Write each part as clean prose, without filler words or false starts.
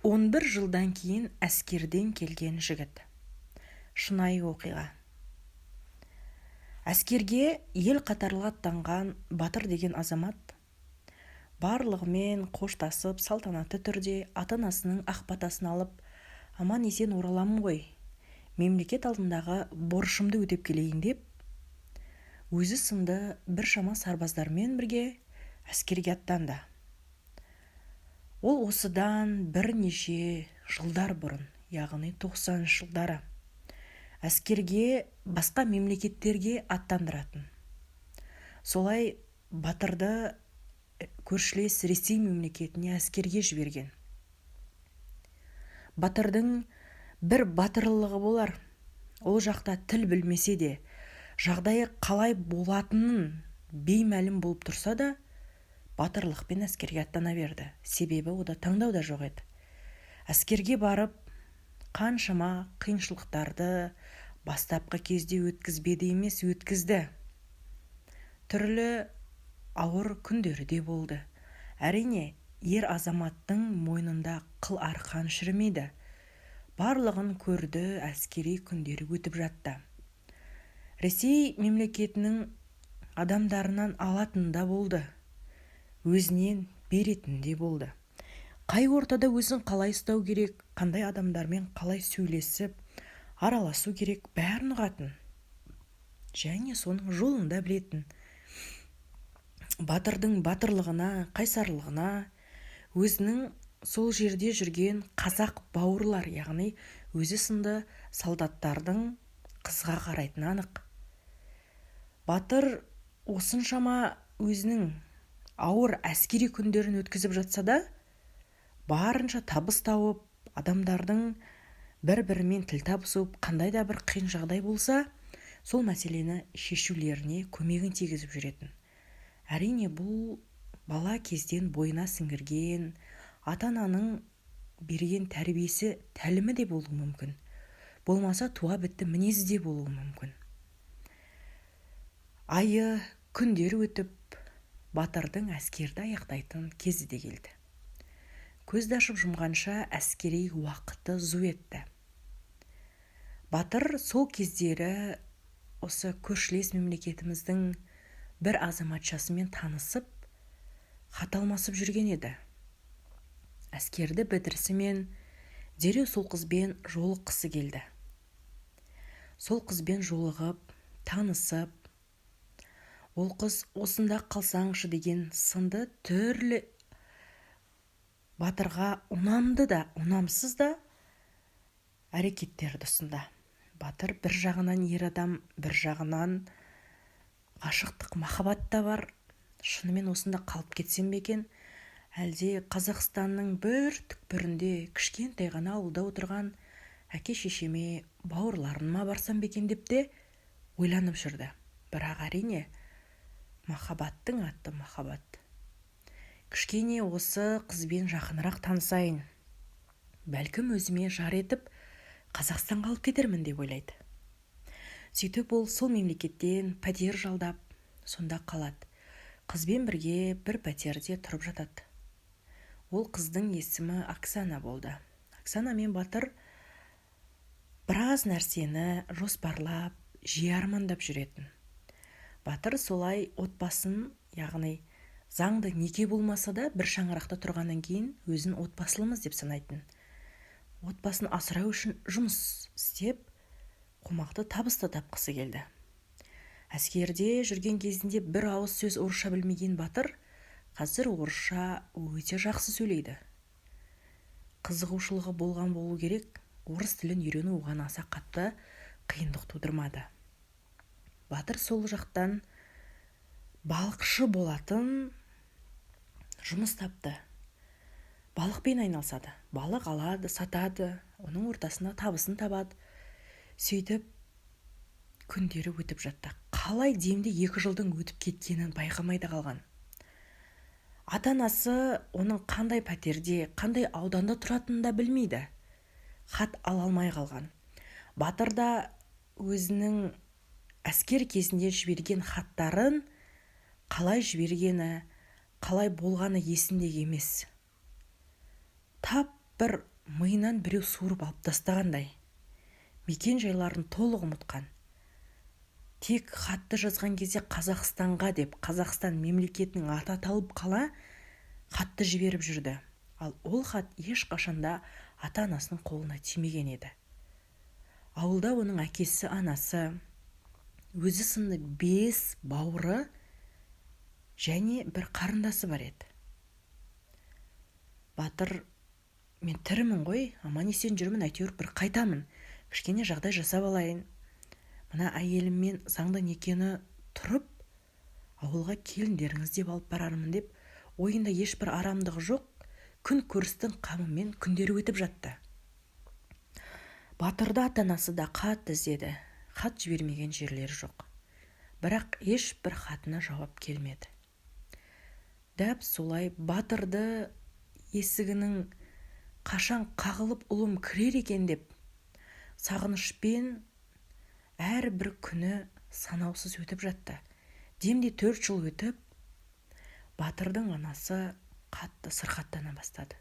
11 жылдан кейін әскерден келген жігіт. Шынайы оқиға. Әскерге ел қатарлы аттанған Батыр деген азамат барлығымен қоштасып салтанатты түрде ата-анасының ақ батасын алып, аман-есен ораламын ғой, мемлекет алдындағы борышымды өтеп келейін деп, өзі сынды біршама сарбаздармен бірге әскерге аттанды. Ол осыдан бірнеше жылдар бұрын, яғни 90 жылдары, әскерге басқа мемлекеттерге аттандыратын. Солай Батырды көршілес Ресей мемлекетіне әскерге жіберген. Батырдың бір батырлығы болар. Ол жақта тіл білмесе де, жағдайы қалай болатынын беймәлім болып тұрса да, батырлықпен әскерге аттана берді. Себебі ода таңдау да жоқ еді. Әскерге барып, қаншама қиыншылықтарды бастапқы кезде өткізбеді емес, өткізді. Түрлі ауыр күндері де болды. Әрине, ер азаматтың мойнында қыл арқан шірімейді. Барлығын көрді, әскери күндері өтіп жатты. Ресей мемлекетінің адамдарынан алатын да болды. Өзінен беретін де болды. Қай ортада өзін қалай ұстау керек, қандай адамдармен қалай сөйлесіп, араласу керек, бәрін ұғатын. Және соның жолын да білетін. Батырдың батырлығына, қайсарлығына, өзінің сол жерде жүрген қазақ бауырлар, яғни өзі сынды солдаттардың қызға қарайтыны анық. Батыр осыншама өзінің ауыр әскери күндерін өткізіп жатса да, барынша табыс тауып, адамдардың бір-бірімен тіл табысып, қандай да бір қиын жағдай болса, сол мәселені шешулеріне көмегін тигізіп жүретін. Әрине, бұл бала кезден бойына сіңірген, ата-ананың берген тәрбиесі тәлімі де болуы мүмкін. Болмаса туа бітті мінезі де болуы мүмкін. Айы, күндер өтіп, Батырдың әскерді аяқтайтын кезі де келді. Көзді ашып жұмғанша әскери уақыты зу етті. Батыр сол кездері осы көршілес мемлекетіміздің бір азаматшасымен танысып, хат алмасып жүрген еді. Әскерді бітірісімен дереу сол қызбен жолыққысы келді. Сол қызбен жолығып, танысып, ол қыз осында қалсаңшы деген сынды түрлі Батырға ұнамды да, ұнамсыз да әрекеттерді ұсынды. Батыр бір жағынан ер адам, бір жағынан ғашықтық, махаббат та бар. Шынымен осында қалып кетсем бе екен, әлде Қазақстанның бір түкпірінде кішкентай ғана ауылда отырған әке-шешеме, бауырларыма барсам бе екен деп те ойланып жүрді. Бірақ әрине, махаббаттың аты махаббат. Кішкене осы қызбен жақынырақ танысайын, бәлкім өзіме жар етіп Қазақстанға алып кетермін деп ойлайды. Сөйтіп ол сол мемлекеттен пәтер жалдап, сонда қалады. Қызбен бірге бір пәтерде тұрып жатады. Ол қыздың есімі Оксана болды. Оксана мен Батыр біраз нәрсені жоспарлап, жиі армандап жүретін. Батыр солай отбасын, яғни заңды неке болмаса да бір шаңырақта тұрғаннан кейін өзін отбасылымыз деп санайтын. Отбасын асырау үшін жұмыс істеп, қомақты табысты тапқысы келді. Әскерде жүрген кезінде бір ауыз сөз орысша білмеген Батыр қазір орысша өте жақсы сөйлейді. Қызығушылығы болған болу керек, орыс тілін үйрену оған аса қатты қиындық тудырмады. Батыр сол жақтан балықшы болатын жұмыс тапты. Балықпен айналысады. Балық алады, сатады, оның ортасында табысын табады. Сөйтіп, күндері өтіп жатты. Қалай демде 2 жылдың өтіп кеткенін байқамайды қалған. Ата-анасы оның қандай пәтерде, қандай ауданда тұратынын да білмейді. Хат ала алмай қалған. Батыр да өзінің әскер кезінде жіберген хаттарын қалай жібергені, қалай болғаны есінде емес. Тап бір миынан біреу суырып алып тастағандай. Мекен жайларын толық ұмытқан. Тек хатты жазған кезде Қазақстанға деп Қазақстан мемлекетінің аты аталып қала хатты жіберіп жүрді. Ал ол хат ешқашанда ата-анасының қолына тимеген еді. Ауылда оның әкесі, анасы, өзі сынды 5 бауыры және бір қарындасы бар еді. Батыр: мен тірімін ғой, аман-есен жүрмін, әйтеуір бір қайтамын, кішкене жағдай жасап алайын. Мына әйеліммен заңды некені тұрып, ауылға келіндеріңіз деп алып барармын деп, ойында ешбір арамдығы жоқ, күн көрістің қамымен күндері өтіп жатты. Батырды ата-анасы да қатты іздеді, хат жібермеген жерлері жоқ. Бірақ ешбір хатына жауап келмеді. Дәп солай Батырды есігінің қашан қағылып ұлым кірер екен деп сағынышпен әрбір күні санаусыз өтіп жатты. Демде 4 жыл өтіп, Батырдың анасы қатты сырқаттана бастады.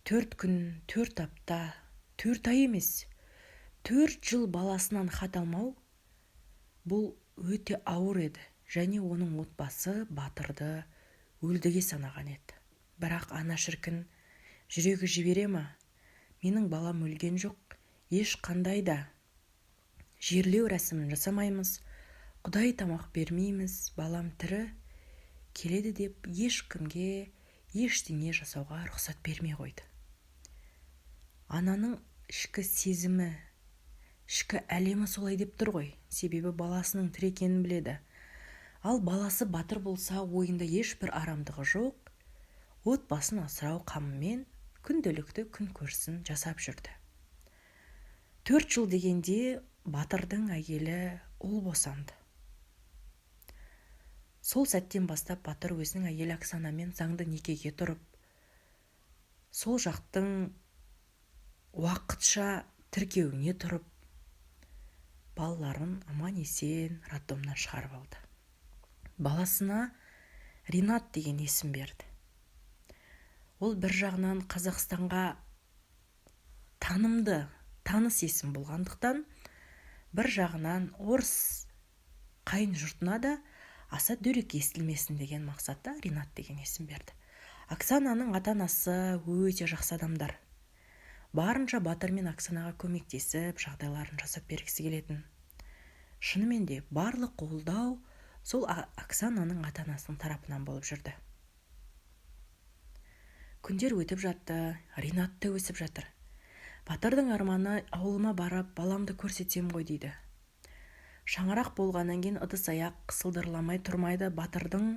4 күн, 4 апта, 4 ай емес, 4 жыл баласынан хат алмау бұл өте ауыр еді. Және оның отбасы Батырды өлдіге санаған еді. Бірақ ана шіркін жүрегі жібере ма? Менің балам өлген жоқ, ешқандай да жерлеу рәсімін жасамаймыз, Құдай тамақ бермейміз, балам тірі келеді деп ешкімге ештеңе жасауға рұқсат бермей қойды. Ананың ішкі сезімі, ішкі әлемі солай деп тұр ғой, себебі баласының тірі екенін біледі. Ал баласы Батыр болса, ойында ешбір арамдығы жоқ, отбасын асырау қамымен күнделікті күн көрсін жасап жүрді. 4 жыл дегенде Батырдың әйелі ұл босанды. Сол сәттен бастап Батыр өзінің әйелі Оксанамен заңды некеге тұрып, сол жақтың уақытша тіркеуіне тұрып, балаларын аман-есен роддомнан шығарып алды. Баласына Ринат деген есім берді. Ол бір жағынан Қазақстанға танымды, таныс есім болғандықтан, бір жағынан орыс қайын жұртына да аса дөрекі естілмесін деген мақсатта Ринат деген есім берді. Оксананың ата-анасы өте жақсы адамдар. Барынша Батыр мен Оксанаға көмектесіп, жағдайларын жасап бергісі келетін. Шынымен де барлық қолдау сол Оксананың ата-анасының тарапынан болып жүрді. Күндер өтіп жатты, Ринат та өсіп жатыр. Батырдың арманы ауылыма барып, баламды көрсетсем ғой дейді. Шаңырақ болғаннан кейін ыдыс-аяқ сылдырламай тұрмайды, Батырдың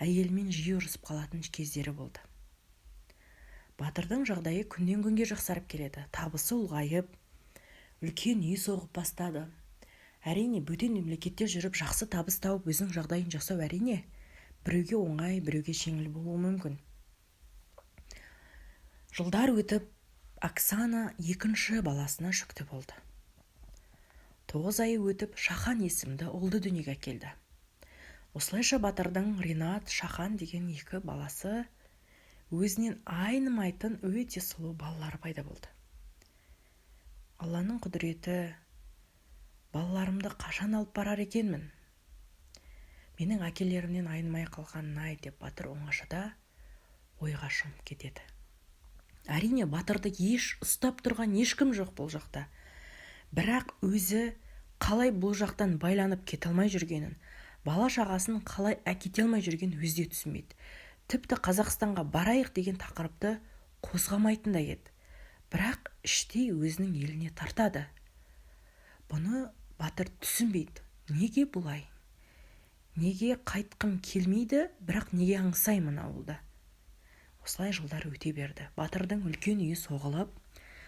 әйелімен жиі ұрысып қалатын кездері болды. Батырдың жағдайы күннен күнге жақсарып келеді. Табысы ұлғайып, үлкен үй соғып бастады. Әрине, бөтен мемлекетте жүріп жақсы табыс тауып өзінің жағдайын жасау әрине біреуге оңай, біреуге жеңіл болуы мүмкін. Жылдар өтіп, Оксана екінші баласына жүкті болды. 9 ай өтіп, Шахан есімді ұлды дүниеге әкелді. Осылайша Батырдың Ринат, Шахан деген 2 баласы өзінен айнымайтын өте сұлу балалар пайда болды. Алланың құдіреті, балаларымды қашан алып барар екенмін? Менің әкелерімнен айнымай қалғанын-ай деп Батыр оңашада ойға шомып кетеді. Әрине, Батырды еш ұстап тұрған ешкім жоқ бұл жақта. Бірақ өзі қалай бұл жақтан байланып кете алмай жүргенін, бала шағасын қалай әкете алмай жүрген өзі түсінбейді. Тіпті Қазақстанға барайық деген тақырыпты қозғамайтын да еді. Бірақ іштей өзінің еліне тартады. Бұны Батыр түсінбейді. Неге бұлай? Неге қайтқым келмейді, бірақ неге аңсаймын ауылда? Осылай жылдар өте берді. Батырдың үлкен үйі соғылып,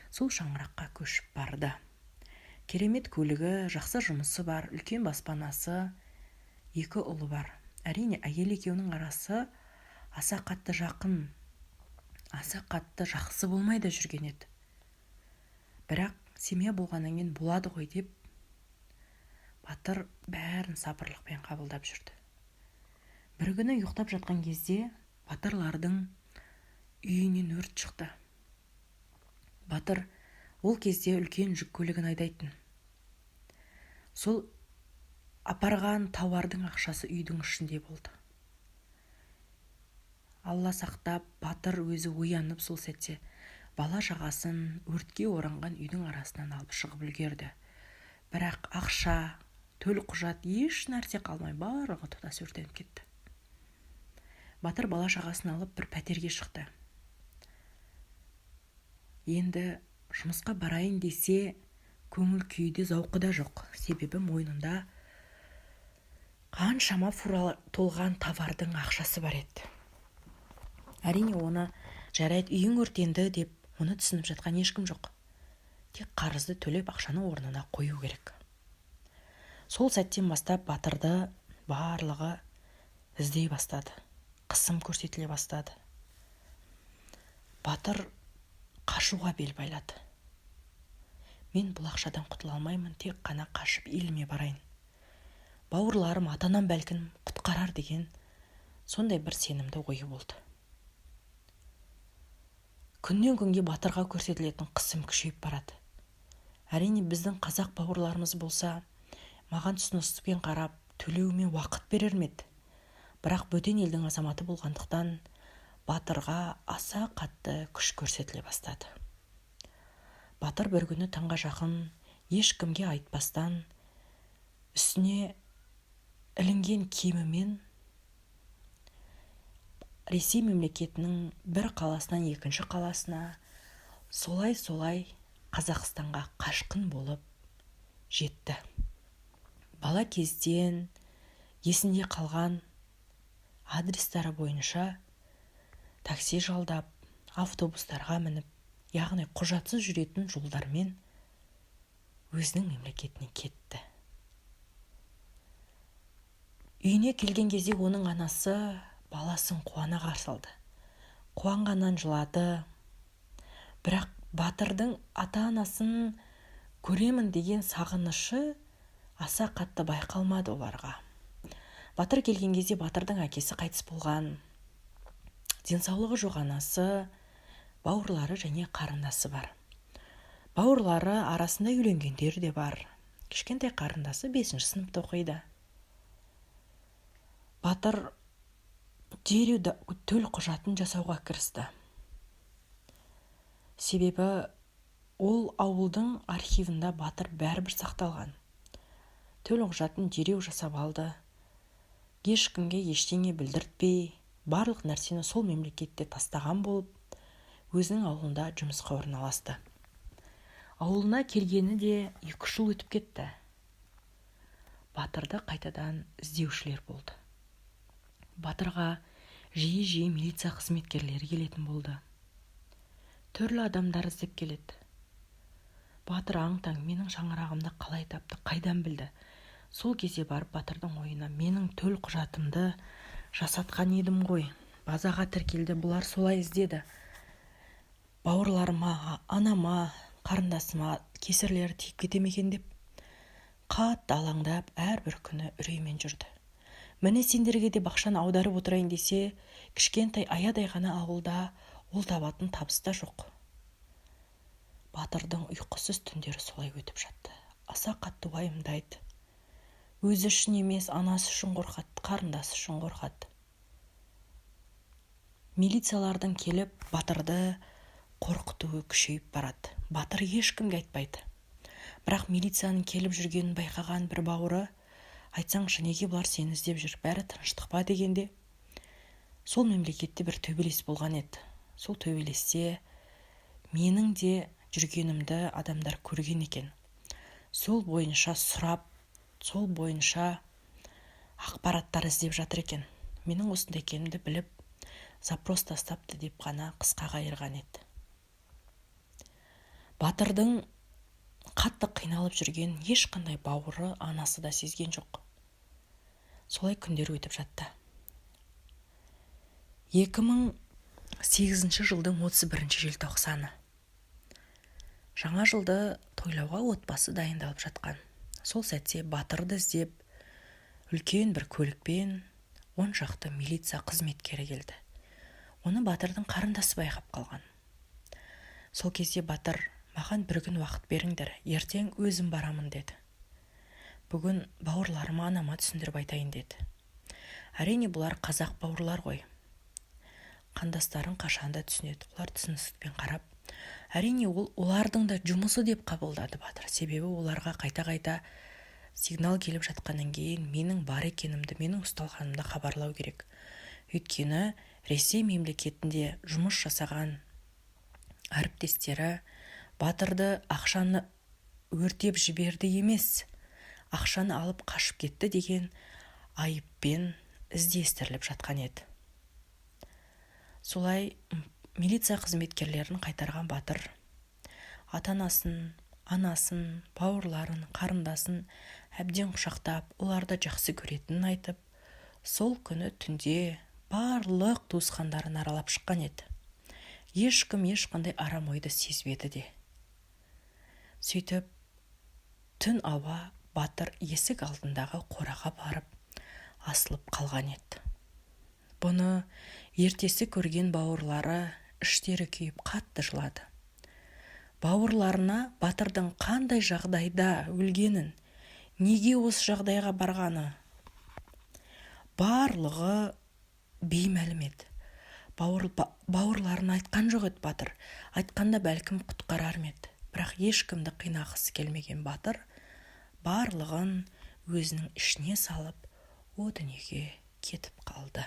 сол шаңыраққа көшіп барды. Керемет көлігі, жақсы жұмысы бар, үлкен баспанасы, 2 ұлы бар. Әрине, әйел екеуінің арасы аса қатты жақын, аса қатты жақсы болмай да жүрген еді. Бірақ семья болғаннан кейін болады ғой деп, Батыр бәрін сабырлықпен қабылдап жүрді. Бір күні ұйықтап жатқан кезде Батырлардың үйінен өрт шықты. Батыр ол кезде үлкен жүк көлігін айдайтын. Сол апарған тауардың ақшасы үйдің ішінде болды. Алла сақтап, Батыр өзі оянып сол сәтте бала жағасын өртке оранған үйдің арасынан алып шығып үлгерді. Бірақ ақша, төл құжат, еш нәрсе қалмай барлығы тұтас өртеніп кетті. Батыр бала жағасын алып бір пәтерге шықты. Енді жұмысқа барайын десе, көңіл күйде зауқы да жоқ. Себебі мойнында қаншама фура толған товардың ақшасы бар еді. Әрине оны жарайды, үйің өртенді деп оны түсініп жатқан ешкім жоқ. Тек қарызды төлеп ақшаны орнына қою керек. Сол сәттен бастап Батырды барлығы іздей бастады. Қысым көрсетіле бастады. Батыр қашуға бел байлады. Мен бұл ақшадан құтыла алмаймын, тек қана қашып еліме барайын. Бауырларым, ата-анам бәлкім құтқарар деген сондай бір сенімді ойы болды. Күннен күнге Батырға көрсетілетін қысым күшейіп барады. Әрине біздің қазақ бауырларымыз болса, маған түсіністікпен қарап, төлеуіме уақыт берер ме еді. Бірақ бөтен елдің азаматы болғандықтан Батырға аса қатты күш көрсетіле бастады. Батыр бір күні таңға жақын ешкімге айтпастан үстіне ілінген киімімен Ресей мемлекетінің бір қаласынан екінші қаласына солай Қазақстанға қашқын болып жетті. Бала кезден есінде қалған адрестары бойынша такси жалдап, автобустарға мініп, яғни құжатсыз жүретін жолдармен өзінің мемлекетіне кетті. Үйіне келген кезде оның анасы баласын қуана қарсы алды. Қуанғаннан жылады. Бірақ Батырдың ата-анасын көремін деген сағынышы аса қатты байқалмады оларға. Батыр келген кезде Батырдың әкесі қайтыс болған. Денсаулығы жоқ анасы, бауырлары және қарындасы бар. Бауырлары арасында үйленгендер де бар. Кішкентай қарындасы 5-ші сыныпта оқиды. Батыр дереу төл құжатын жасауға кірісті. Себебі ол ауылдың архивында Батыр бәрібір сақталған. Төл құжатын дереу жасап алды. Ешкімге ештеңе білдіртпей, барлық нәрсені сол мемлекетте тастаған болып, өзінің ауылында жұмысқа орналасты. Ауылына келгені де 2 жыл өтіп кетті. Батырды қайтадан іздеушілер болды. Батырға жиі милиция қызметкерлері келетін болды. Түрлі адамдар іздеп келеді. Батыр аң-таң менің шаңырағымды қалай тапты, қайдан білді? Сол кезде барып Батырдың ойына менің төл құжатымды жасатқан едім ғой. Базаға тіркелді, бұлар солай іздеді. Бауырларыма, анама, қарындасыма кесірлері тиіп кетемекен деп қатты алаңдап әрбір күні үреймен жүрді. Міне сендерге де бақшаны аударып отырайын десе, кішкентай аядай ғана ауылда ол табатын табыс та жоқ. Батырдың ұйқысыз түндері солай өтіп жатты. Аса қатты уайымдайды. Өзі үшін емес, анасы үшін қорқады, қарындасы үшін қорқады. Милициялардың келіп Батырды қорқытуы күшейіп барады. Батыр ешкімге айтпайды. Бірақ милицияның келіп жүргенін байқаған бір бауыры, айтсаңшы, неге бұлар сені іздеп жүр, бәрі тыныштық па дегенде, сол мемлекетте бір төбелес болған еді. Сол төбелесте менің де жүргенімді адамдар көрген екен. Сол бойынша сұрап, сол бойынша ақпараттар іздеп жатыр екен. Менің осында екенімді біліп, запрос тастапты деп қана қысқа қайырған еді. Батырдың қатты қиналып жүрген ешқандай бауыры, анасы да сезген жоқ. Солай күндер өтіп жатты. 2008 жылдың 31 желтоқсаны. Жаңа жылды тойлауға отбасы дайындалып жатқан. Сол сәтте Батырды іздеп, үлкен бір көлікпен 10 шақты милиция қызметкері келді. Оны Батырдың қарындасы байқап қалған. Сол кезде батыр: маған бір күн уақыт беріңдер, ертең өзім барамын деді. Бүгін бауырларыма, анама түсіндіріп айтайын деді. Әрине бұлар қазақ бауырлар ғой. Қандастарын қашанда түсінеді. Олар түсіністікпен қарап, әрине олардың да жұмысы деп қабылдады батыр. Себебі оларға қайта-қайта сигнал келіп жатқаннан кейін менің бар екенімді, менің ұсталғанымды хабарлау керек. Өйткені Ресей мемлекетінде жұмыс жасаған әріптестері батырды ақшаны өртеп жіберді емес, ақшаны алып қашып кетті деген айыппен іздестіріліп жатқан еді. Солай милиция қызметкерлерін қайтарған батыр ата-анасын, анасын, бауырларын, қарындасын әбден құшақтап, оларды жақсы көретінін айтып, сол күні түнде барлық туысқандарын аралап шыққан еді. Ешкім ешқандай арам ойды сезбеді де. Сөйтіп, түн ауа батыр есік алдындағы қораға барып асылып қалған еді. Бұны ертесі көрген бауырлары іштері күйіп қатты жылады. Бауырларына батырдың қандай жағдайда өлгенін, неге осы жағдайға барғаны барлығы беймәлім еді. Бауырларына айтқан жоқ еді батыр. Айтқанда бәлкім құтқарар еді. Бірақ ешкімді қинағысы келмеген батыр барлығын өзінің ішіне салып, о дүниеге кетіп қалды.